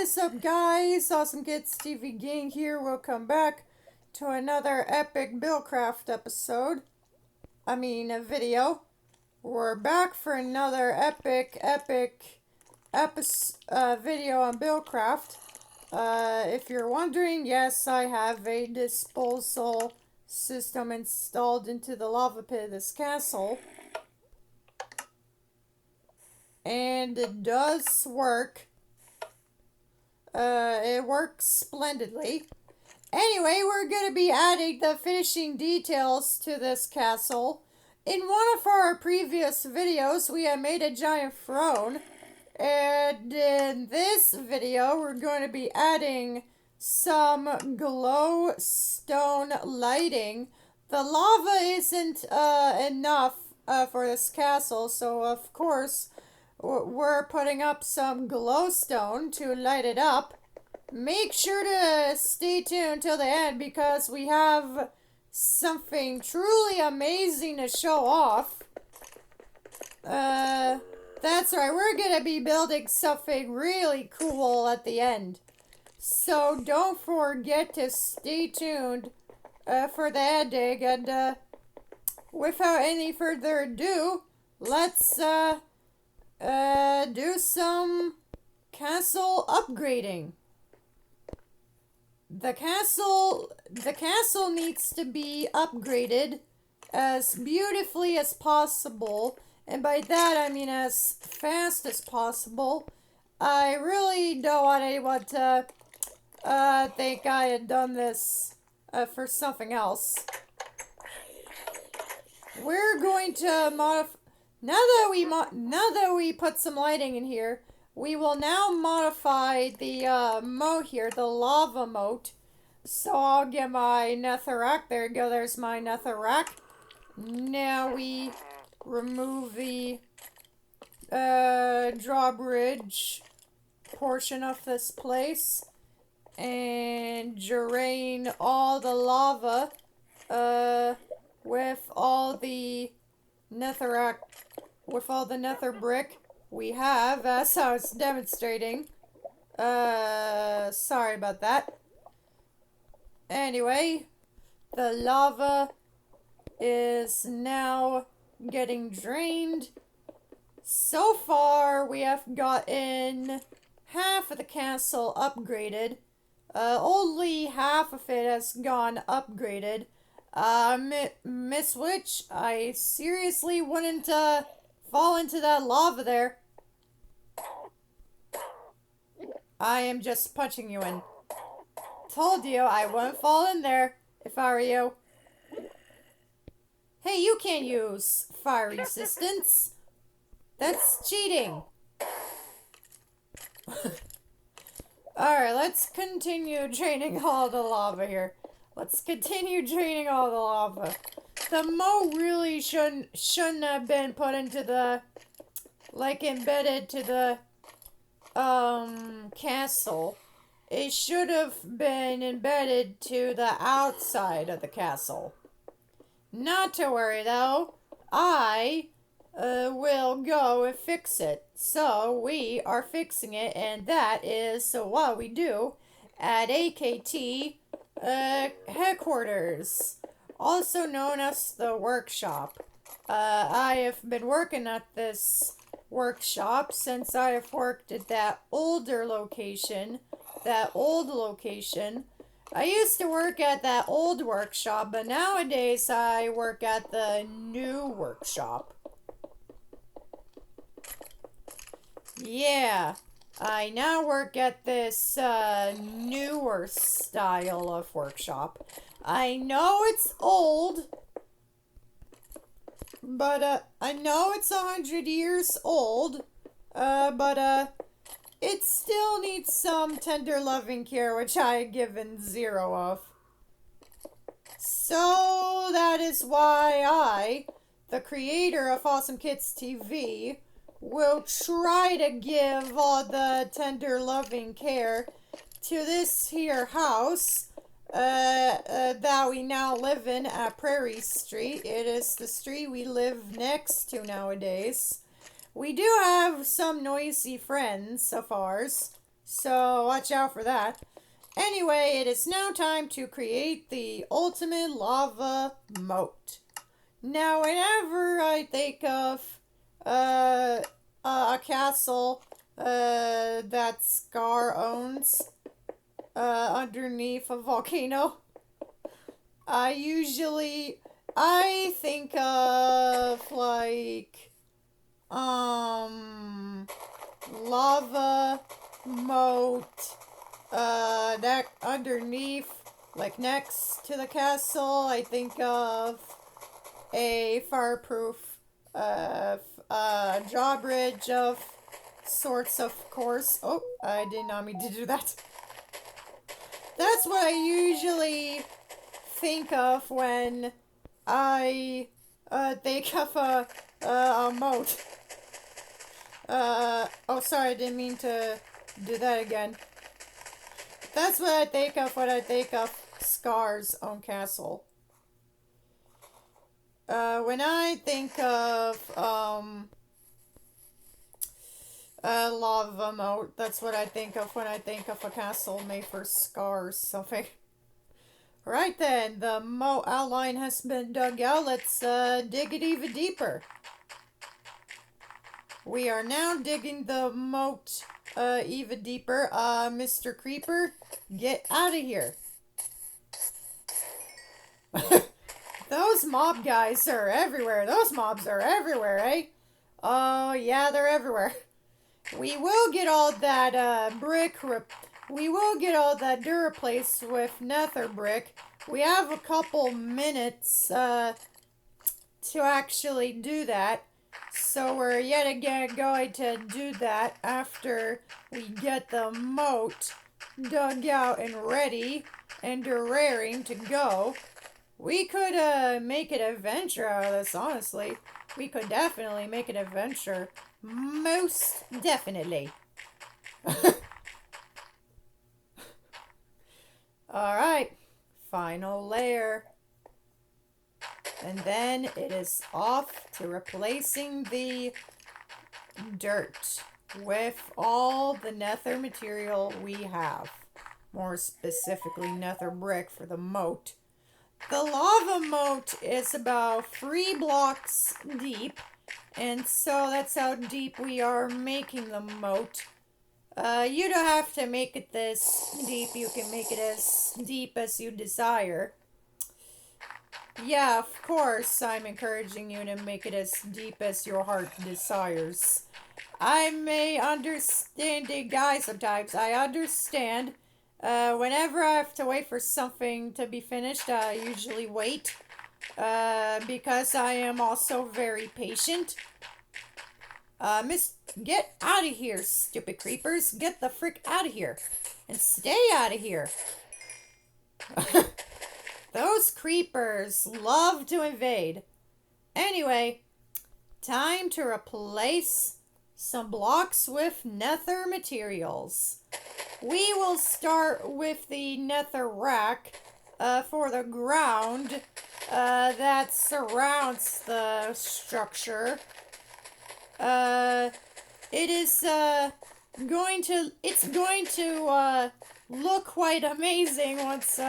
is up, guys? Awesome Kids TV Gang here. Welcome back to another epic Buildcraft episode. A video. We're back for another epic video on Buildcraft. If you're wondering, yes, I have a disposal system installed into the lava pit of this castle. And it does work. It works splendidly. Anyway, we're going to be adding the finishing details to this castle. In one of our previous videos, we had made a giant throne. And in this video, we're going to be adding some glowstone lighting. The lava isn't enough for this castle, so of course we're putting up some glowstone to light it up. Make sure to stay tuned till the end because we have something truly amazing to show off. That's right, we're gonna be building something really cool at the end. So don't forget to stay tuned for the ending. And without any further ado, let's do some castle upgrading. The castle needs to be upgraded as beautifully as possible, and by that I mean as fast as possible. I really don't want anyone to think I had done this for something else. We're going to modify. Now that we put some lighting in here, we will now modify the moat here, the lava moat. So I'll get my netherrack. There you go. There's my netherrack. Now we remove the drawbridge portion of this place and drain all the lava with all the netherrack. With all the nether brick we have, as I was demonstrating. Sorry about that. Anyway, the lava is now getting drained. So far, we have gotten half of the castle upgraded. Only half of it has gone upgraded. Miss Witch, I seriously wouldn't, fall into that lava there. I am just punching you in. Told you I wouldn't fall in there if I were you. Hey, you can't use fire resistance. That's cheating. Alright, let's continue draining all the lava here. Let's continue draining all the lava. The moat really shouldn't have been put into the, embedded to the, castle. It should have been embedded to the outside of the castle. Not to worry, though. I, will go and fix it. So, we are fixing it, and that is what we do at AKT, headquarters. Also known as the workshop. I have been working at this workshop since I have worked at that old location. I used to work at that old workshop, but nowadays I work at the new workshop. Yeah, I now work at this newer style of workshop. I know it's old, but I know it's 100 years old, but it still needs some tender loving care, which I have given 0 of. So that is why I, the creator of Awesome Kids TV, will try to give all the tender loving care to this here house that we now live in at Prairie Street. It is the street we live next to nowadays. We do have some noisy friends of ours So watch out for that. Anyway, it is now time to create the ultimate lava moat. Now, whenever I think of a castle that Scar owns underneath a volcano, I think of like lava moat that underneath, like next to the castle. I think of a fireproof drawbridge of sorts, of course. Oh, I did not mean to do that. That's what I usually think of when I think of a moat. Oh, sorry, I didn't mean to do that again. That's what I think of when I think of Scar's own castle. When I think of, a lava moat, that's what I think of when I think of a castle made for Scar's something. Right then, the moat outline has been dug out. Let's dig it even deeper. We are now digging the moat even deeper. Mr. Creeper, get out of here. Those mob guys are everywhere. Those mobs are everywhere, eh? Oh, yeah, they're everywhere. We will get all that we will get all that dirt replaced with nether brick. We have a couple minutes to actually do that. So we're yet again going to do that after we get the moat dug out and ready and raring to go. We could make an adventure out of this, honestly. We could definitely make an adventure. Most definitely. Alright, final layer. And then it is off to replacing the dirt with all the nether material we have. More specifically, nether brick for the moat. The lava moat is about 3 blocks deep, and so that's how deep we are making the moat. You don't have to make it this deep. You can make it as deep as you desire. Yeah, of course, I'm encouraging you to make it as deep as your heart desires. I may understand it, guys, sometimes. I understand. Whenever I have to wait for something to be finished, I usually wait. Because I am also very patient. Get out of here, stupid creepers. Get the frick out of here. And stay out of here. Those creepers love to invade. Anyway, time to replace some blocks with nether materials. We will start with the nether rack for the ground that surrounds the structure. It's going to look quite amazing once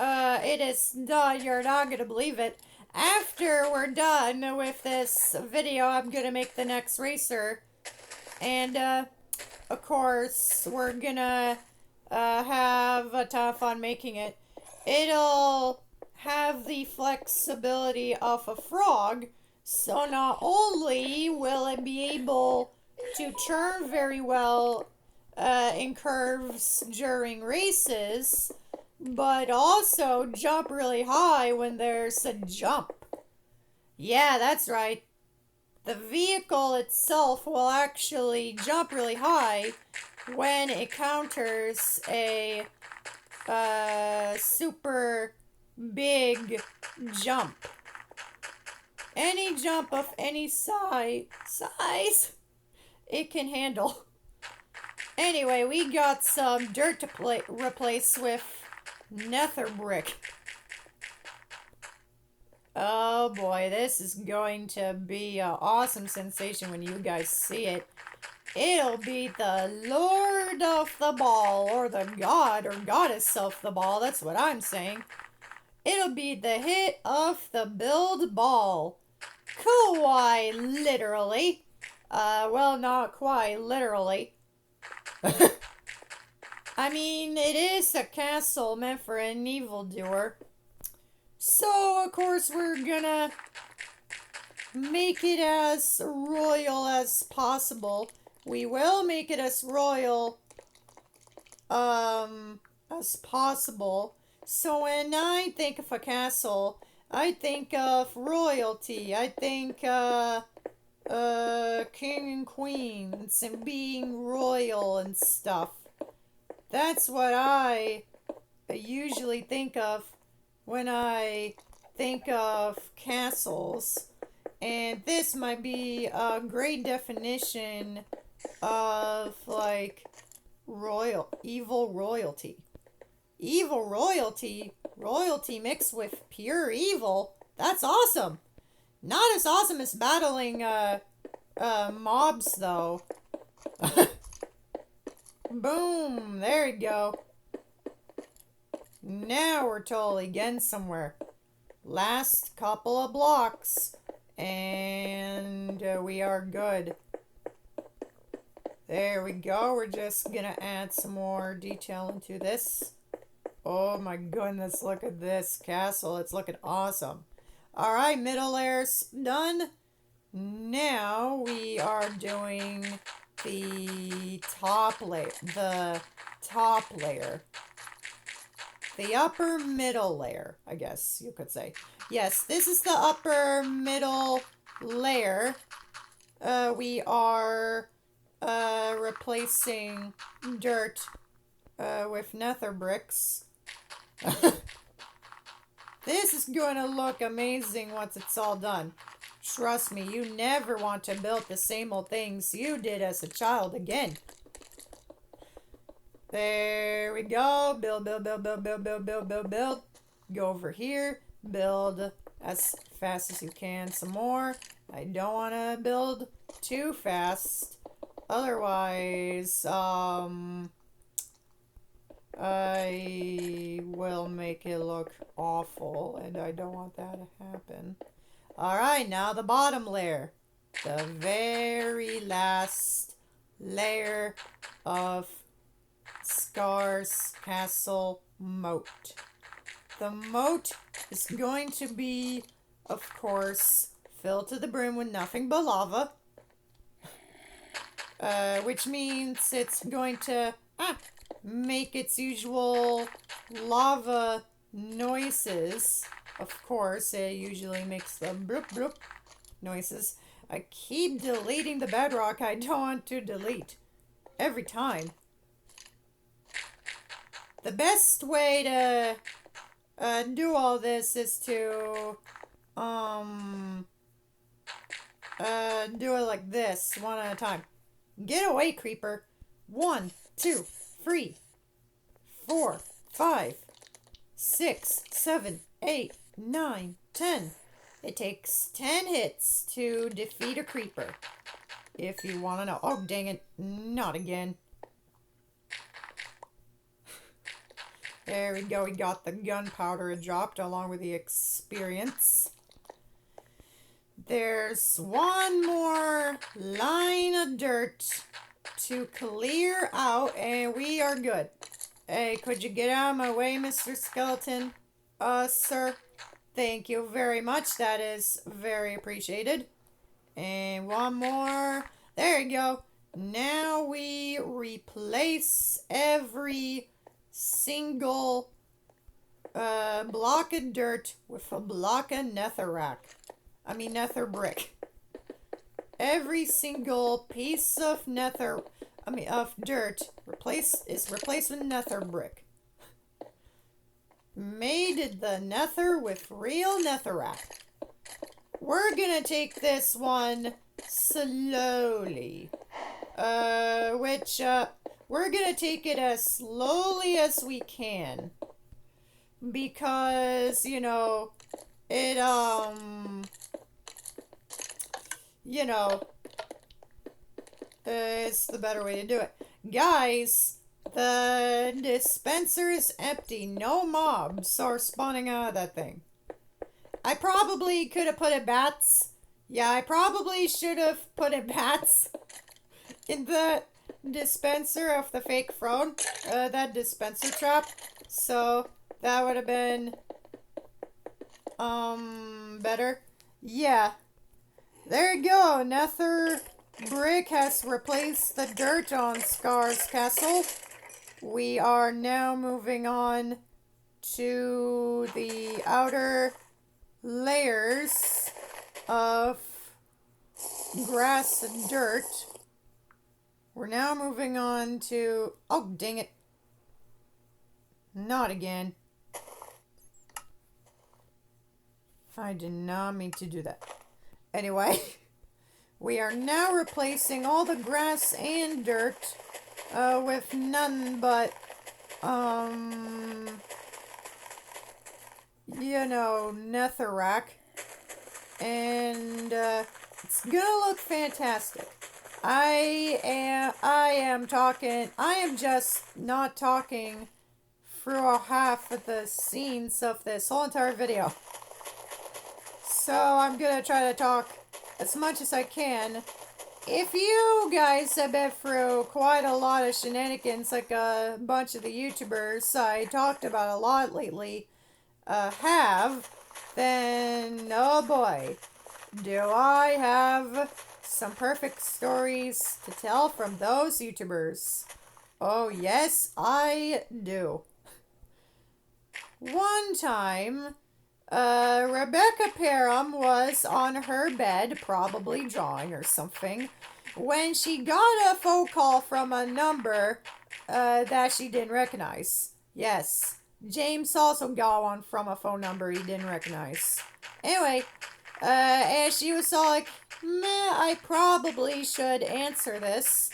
it is done. You're not gonna believe it. After we're done with this video, I'm gonna make the next racer, and of course we're gonna have a ton of fun making it. It'll have the flexibility of a frog, so not only will it be able to turn very well in curves during races, but also jump really high when there's a jump. Yeah, that's right. The vehicle itself will actually jump really high when it counters a super big jump. Any jump of any size it can handle. Anyway, we got some dirt to replace with nether brick. Oh boy, this is going to be an awesome sensation when you guys see it. It'll be the Lord of the Ball, or the God or Goddess of the Ball, that's what I'm saying. It'll be the hit of the build ball. Quite literally. Well, not quite literally. I mean, it is a castle meant for an evildoer. So, of course, we're gonna make it as royal as possible. We will make it as royal, as possible. So when I think of a castle, I think of royalty. I think, king and queens and being royal and stuff. That's what I usually think of when I think of castles. And this might be a great definition of, like, evil royalty. Evil royalty? Royalty mixed with pure evil? That's awesome! Not as awesome as battling, mobs, though. Boom! There you go. Now we're totally getting somewhere. Last couple of blocks. And we are good. There we go. We're just gonna add some more detail into this. Oh my goodness, look at this castle. It's looking awesome. Alright, middle layer's done. Now we are doing the top layer. The top layer. The upper middle layer, I guess you could say. Yes, this is the upper middle layer. We are replacing dirt with nether bricks. This is going to look amazing once it's all done. Trust me, you never want to build the same old things you did as a child again. There we go. Build, build, build, build, build, build, build, build, build. Go over here. Build as fast as you can some more. I don't want to build too fast. Otherwise, I will make it look awful, and I don't want that to happen. Alright, now the bottom layer. The very last layer of Scar's Castle moat. The moat is going to be, of course, filled to the brim with nothing but lava. Which means it's going to make its usual lava noises. Of course, it usually makes the bloop bloop noises. I keep deleting the bedrock I don't want to delete. Every time. The best way to do all this is to do it like this, one at a time. Get away, creeper. 1, 2, 3, 4, 5, 6, 7, 8, 9, 10. It takes 10 hits to defeat a creeper. If you want to know. Oh, dang it. Not again. There we go. We got the gunpowder dropped along with the experience. There's one more line of dirt to clear out, and we are good. Hey, could you get out of my way, Mr. Skeleton? Sir? Thank you very much. That is very appreciated. And one more. There you go. Now we replace every single block of dirt with a block of nether brick. Every single piece of dirt is replaced with nether brick. Made the nether with real netherrack. We're gonna take this one slowly. We're gonna take it as slowly as we can. Because, it, is the better way to do it. Guys, the dispenser is empty. No mobs are spawning out of that thing. I probably could have put in bats. Yeah, I probably should have put in bats in the dispenser of the fake phone. That dispenser trap. So, that would have been, better. Yeah. There you go. Nether brick has replaced the dirt on Scar's castle. We are now moving on to the outer layers of grass and dirt. We're now moving on to... Oh, dang it. Not again. I did not mean to do that. Anyway, we are now replacing all the grass and dirt with none but, you know, netherrack. And it's gonna look fantastic. I am just not talking through half of the scenes of this whole entire video. So I'm gonna try to talk as much as I can. If you guys have been through quite a lot of shenanigans like a bunch of the YouTubers I talked about a lot lately have, then oh boy, do I have some perfect stories to tell from those YouTubers. Oh yes, I do. One time, Rebecca Parham was on her bed, probably drawing or something, when she got a phone call from a number that she didn't recognize. Yes, James also got one from a phone number he didn't recognize. Anyway, and she was all like, meh, I probably should answer this.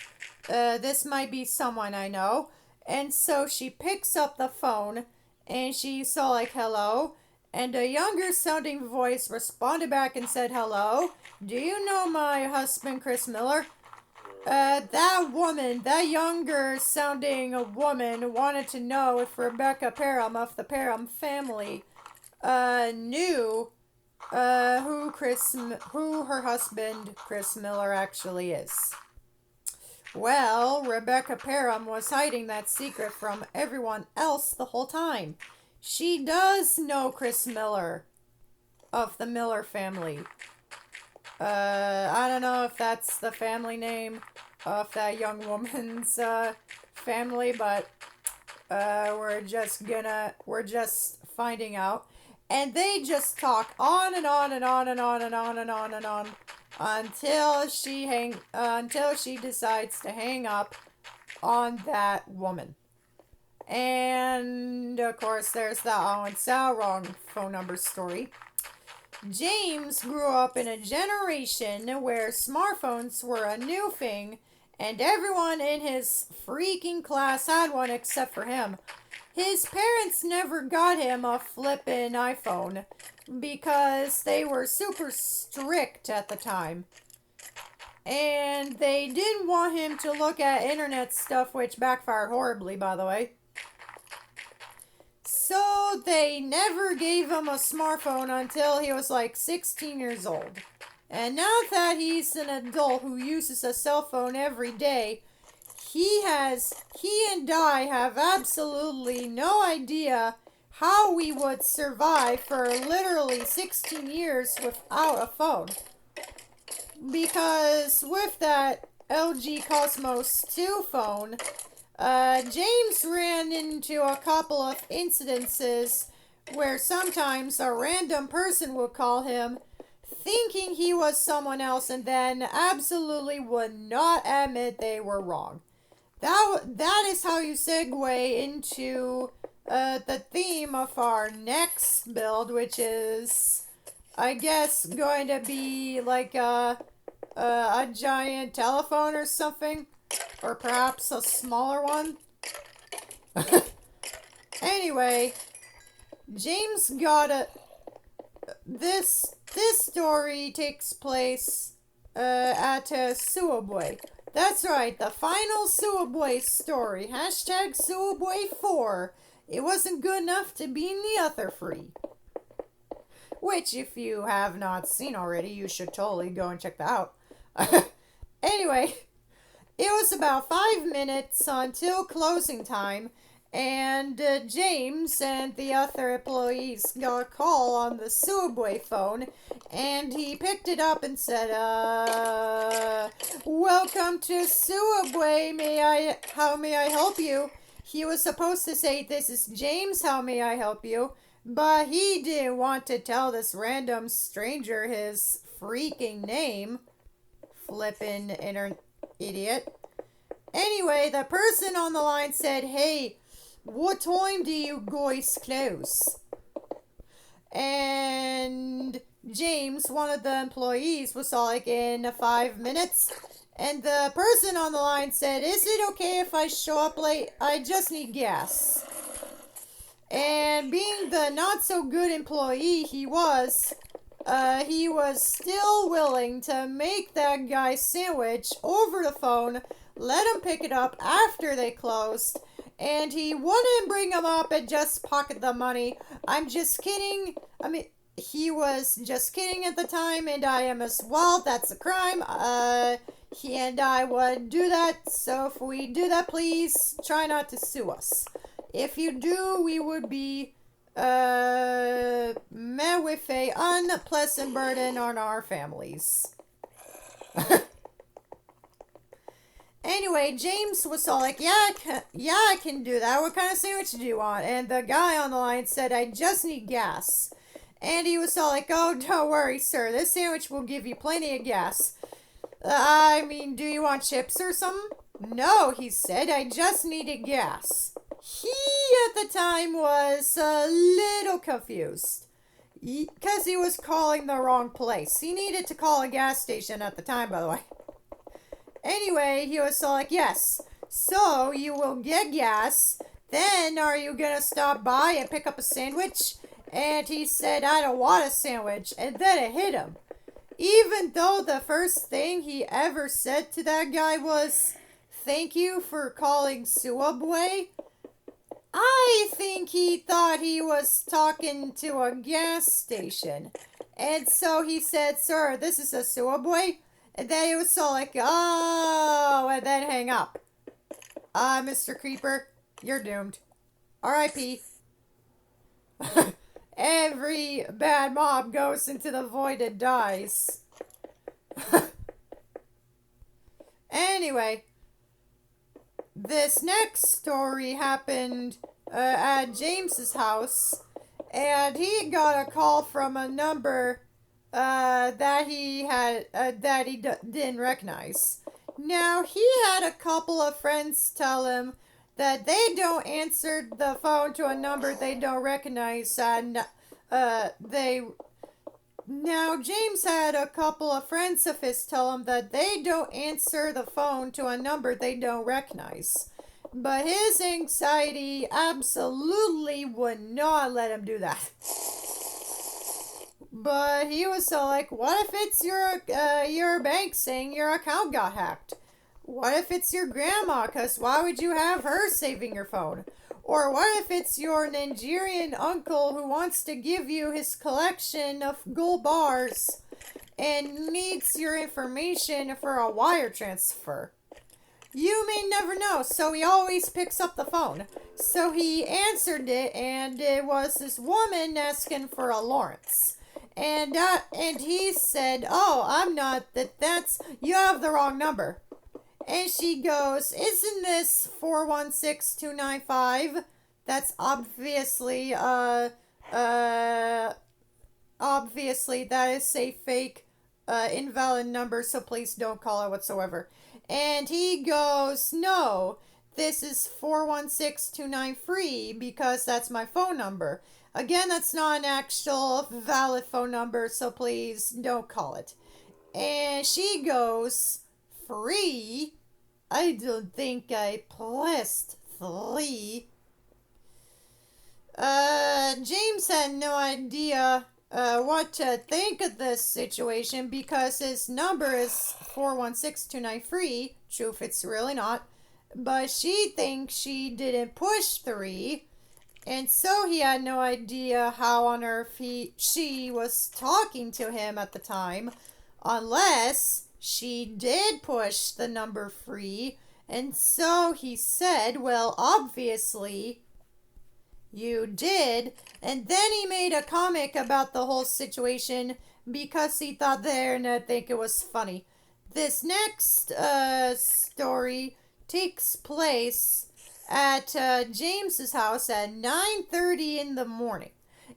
This might be someone I know. And so she picks up the phone, and she's all like, hello. And a younger sounding voice responded back and said, hello. Do you know my husband, Chris Miller? That younger sounding woman wanted to know if Rebecca Parham of the Parham family, knew, who her husband, Chris Miller, actually is. Well, Rebecca Parham was hiding that secret from everyone else the whole time. She does know Chris Miller of the Miller family. I don't know if that's the family name of that young woman's family, but we're just finding out. And they just talk on and on and on and on and on and on and on until she decides to hang up on that woman. And of course, there's the Owen Sow wrong phone number story. James grew up in a generation where smartphones were a new thing, and everyone in his freaking class had one except for him. His parents never got him a flippin' iPhone because they were super strict at the time. And they didn't want him to look at internet stuff, which backfired horribly, by the way. So they never gave him a smartphone until he was like 16 years old. And now that he's an adult who uses a cell phone every day, he and I have absolutely no idea how we would survive for literally 16 years without a phone. Because with that LG Cosmos 2 phone, James ran into a couple of incidences where sometimes a random person would call him thinking he was someone else and then absolutely would not admit they were wrong. That is how you segue into the theme of our next build, which is, I guess, going to be like a giant telephone or something. Or perhaps a smaller one. Anyway, James got a... This story takes place at Suwabwe. That's right, the final Suaboy story. Hashtag Suaboy4. It wasn't good enough to be in the other three. Which, if you have not seen already, you should totally go and check that out. Anyway, it was about 5 minutes until closing time, and James and the other employees got a call on the Subway phone, and he picked it up and said, welcome to Subway, how may I help you? He was supposed to say, this is James, how may I help you? But he didn't want to tell this random stranger his freaking name. Flippin' idiot. Anyway, the person on the line said, hey, what time do you guys close? And James, one of the employees, was all like, in 5 minutes. And the person on the line said, is it okay if I show up late? I just need gas. And being the not-so-good employee he was still willing to make that guy's sandwich over the phone, let him pick it up after they closed, and he wouldn't bring him up and just pocket the money. I'm just kidding. I mean, he was just kidding at the time, and I am as well. That's a crime. He and I would do that, so if we do that, please try not to sue us. If you do, we would be met with a unpleasant burden on our families. Anyway, James was all like, yeah, I can do that. What kind of sandwich do you want? And the guy on the line said, I just need gas. And he was all like, oh, don't worry, sir. This sandwich will give you plenty of gas. I mean, do you want chips or something? No, he said, I just needed gas. He, at the time, was a little confused. Because he was calling the wrong place. He needed to call a gas station at the time, by the way. Anyway, he was all like, yes, so you will get gas. Then are you going to stop by and pick up a sandwich? And he said, I don't want a sandwich. And then it hit him. Even though the first thing he ever said to that guy was, thank you for calling Subway, I think he thought he was talking to a gas station. And so he said, sir, this is a Subway. And then he was all like, oh, and then hang up. Mr. Creeper, you're doomed. R.I.P. Every bad mob goes into the void and dies. Anyway, this next story happened at James's house, and he got a call from a number that he didn't recognize. Now, he had a couple of friends tell him that they don't answer the phone to a number they don't recognize, and Now, James had a couple of friends of his tell him that they don't answer the phone to a number they don't recognize. But his anxiety absolutely would not let him do that. But he was so like, what if it's your bank saying your account got hacked? What if it's your grandma, because why would you have her saving your phone? Or what if it's your Nigerian uncle who wants to give you his collection of gold bars and needs your information for a wire transfer? You may never know, so he always picks up the phone. So he answered it, and it was this woman asking for a Lawrence. And he said, oh, I'm not, you have the wrong number. And she goes, isn't this 416295? That's obviously that is a fake, invalid number, so please don't call it whatsoever. And he goes, no, this is 416293 because that's my phone number. Again, that's not an actual valid phone number, so please don't call it. And she goes, free? I don't think I pressed 3. James had no idea what to think of this situation because his number is 416293, Truth, it's really not. But she thinks she didn't push 3, and so he had no idea how on earth she was talking to him at the time, unless she did push the number 3, and so he said, well, obviously you did, and then he made a comic about the whole situation because he thought the internet think it was funny. This next story takes place at James's house at 9:30 in the morning,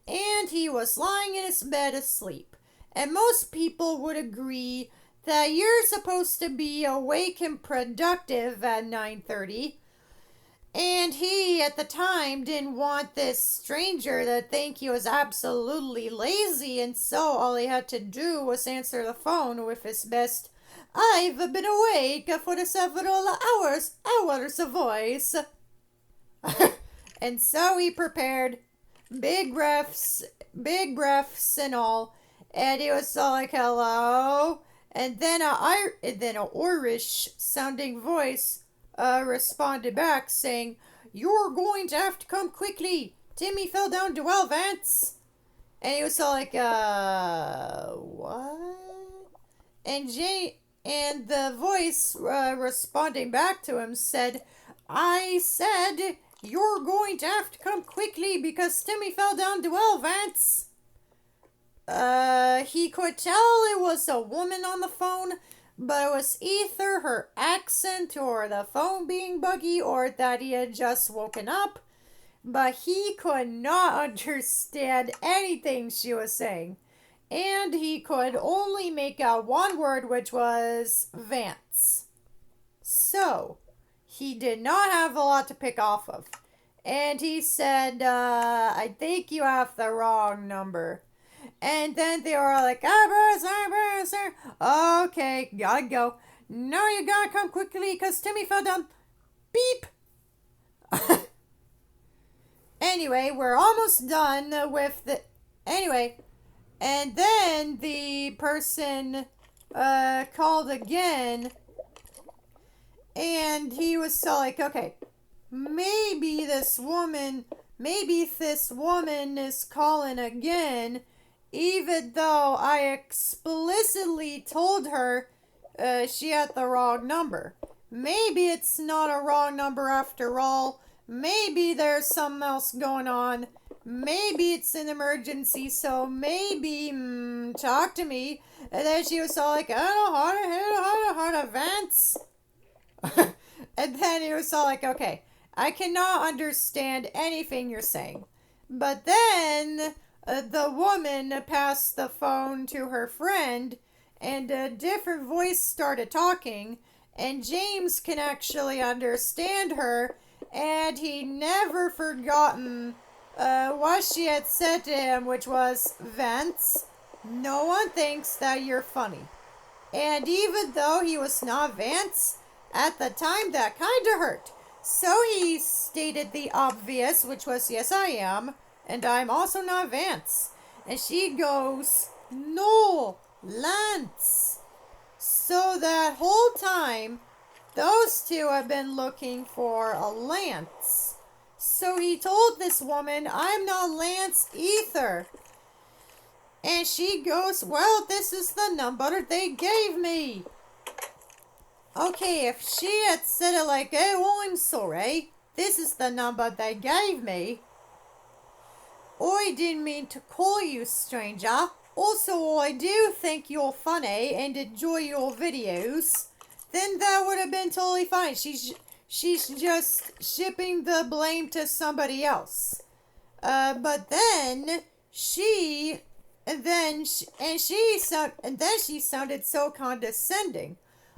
and he was lying in his bed asleep. And most people would agree that you're supposed to be awake and productive at 9:30. And he, at the time, didn't want this stranger to think he was absolutely lazy, and so all he had to do was answer the phone with his best, "I've been awake for several hours voice." And so he prepared big breaths and all, and he was all like, "Hello," and then a Irish sounding voice responded back saying, "You're going to have to come quickly. Timmy fell down 12 ants." And he was all like, what? And the voice responding back to him said, "I said you're going to have to come quickly because Timmy fell down 12 ants." He could tell it was a woman on the phone, but it was either her accent or the phone being buggy or that he had just woken up. But he could not understand anything she was saying. And he could only make out one word, which was Vance. So, he did not have a lot to pick off of. And he said, "I think you have the wrong number." And then they were like, sir. "Okay, gotta go. Now you gotta come quickly because Timmy fell down." Beep. Anyway, we're almost done with the... Anyway, and then the person called again, and he was so like, "Okay, maybe this woman is calling again, even though I explicitly told her she had the wrong number. Maybe it's not a wrong number after all. Maybe there's something else going on. Maybe it's an emergency, so maybe talk to me." And then she was all like, "I don't know how to Vance." And then he was all like, "Okay, I cannot understand anything you're saying." But then the woman passed the phone to her friend, and a different voice started talking, and James can actually understand her, and he never forgotten what she had said to him, which was, "Vance, no one thinks that you're funny." And even though he was not Vance, at the time that kinda hurt. So he stated the obvious, which was, "Yes, I am, and I'm also not Vance." And she goes, "No, Lance." So that whole time, those two have been looking for a Lance. So he told this woman, "I'm not Lance either." And she goes, "Well, this is the number they gave me." Okay, if she had said it like, "Oh, I'm sorry, this is the number they gave me. I didn't mean to call you, stranger. Also, I do think you're funny and enjoy your videos." Then that would have been totally fine. She's just shipping the blame to somebody else. But then she sounded so condescending,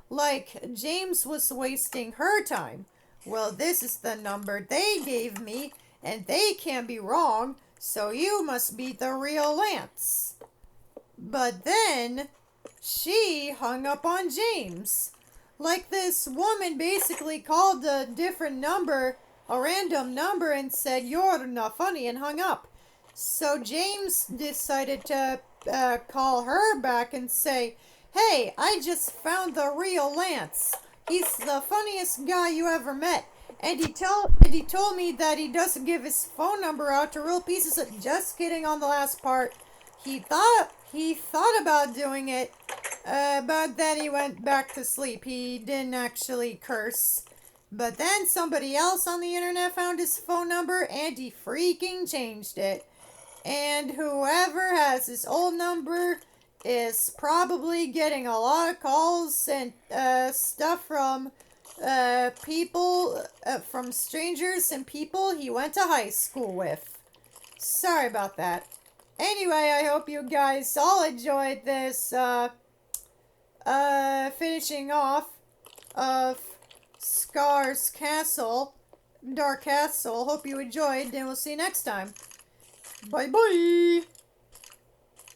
like James was wasting her time. "Well, this is the number they gave me, and they can't be wrong, so you must be the real Lance." But then she hung up on James. Like this woman basically called a different number, a random number, and said, "You're not funny," and hung up. So James decided to call her back and say, "Hey, I just found the real Lance. He's the funniest guy you ever met. And he told me that he doesn't give his phone number out to real pieces of just kidding on the last part. He thought about doing it, but then he went back to sleep. He didn't actually curse. But then somebody else on the internet found his phone number and he freaking changed it. And whoever has his old number is probably getting a lot of calls and stuff from people, from strangers and people he went to high school with. Sorry about that. Anyway, I hope you guys all enjoyed this finishing off of Scar's Castle, Dark Castle. Hope you enjoyed, and we'll see you next time. Bye bye!